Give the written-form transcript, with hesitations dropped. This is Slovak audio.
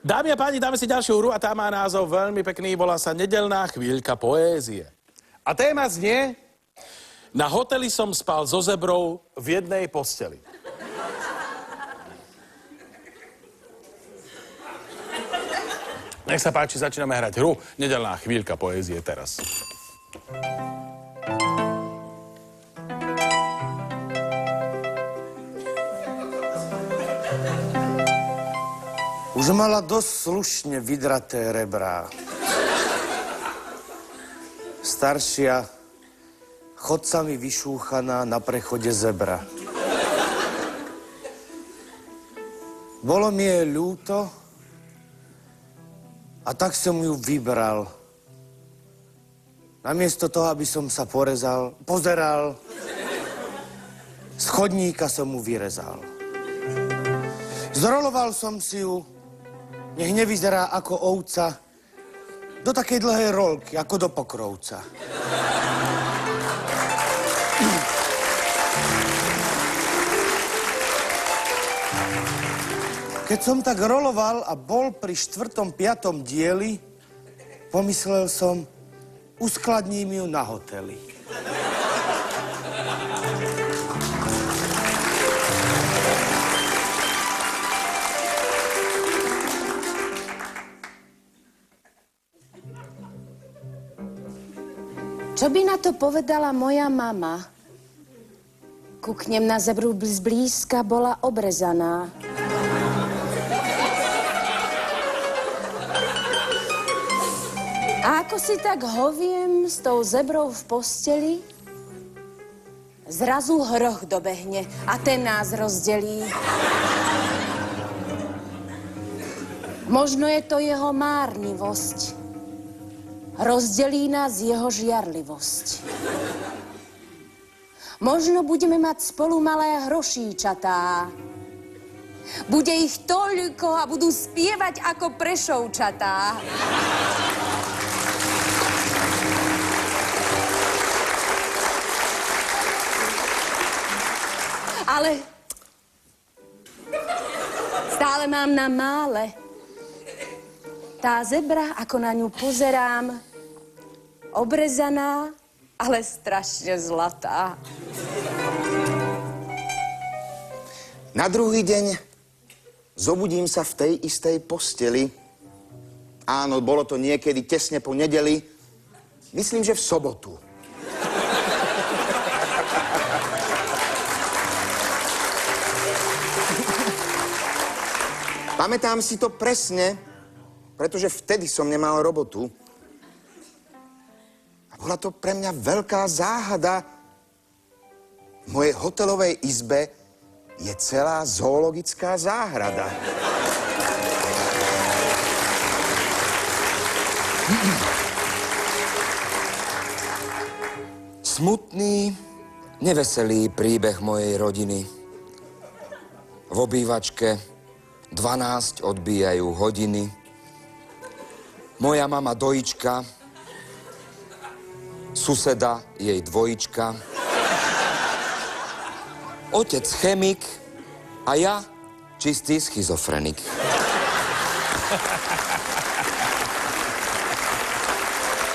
Dámy a páni, dáme si ďalšiu hru a tá má názov veľmi pekný, volá sa Nedeľná chvíľka poézie. A téma znie: Na hoteli som spal so zebrou v jednej posteli. Nech sa páči, začíname hrať hru Nedeľná chvíľka poézie teraz. Už mala dosť slušne vydraté rebrá. Staršia, chodcami vyšúchaná na prechode zebra. Bolo mi jej ľúto a tak som ju vybral. Namiesto toho, aby som sa pozeral, z chodníka som mu vyrezal. Zroloval som si ju, nech nevyzerá ako ovca, do takej dlhej rolky, ako do pokrovca. Keď som tak roloval a bol pri 4., 5. dieli, pomyslel som, uskladním ju na hoteli. Čo by na to povedala moja mama? Kúknem na zebru zblízka, bola obrezaná. A ako si tak hoviem s tou zebrou v posteli, zrazu hroch dobehne a ten nás rozdelí. Možno je to jeho márnivosť. Rozdelí nás jeho žiarlivosť. Možno budeme mať spolu malé hrošíčatá. Bude ich toľko a budú spievať ako Prešovčatá. Ale stále mám na mále. Tá zebra, ako na ňu pozerám, obrezaná, ale strašne zlatá. Na druhý deň zobudím sa v tej istej posteli. Áno, bolo to niekedy tesne po nedeli. Myslím, že v sobotu. Pamätám si to presne, pretože vtedy som nemal robotu. A bola to pre mňa veľká záhada. V mojej hotelovej izbe je celá zoologická záhrada. Smutný, neveselý príbeh mojej rodiny. V obývačke 12 odbíjajú hodiny. Moja mama dojička, suseda jej dvojička, otec chemik a ja čistý schizofrenik.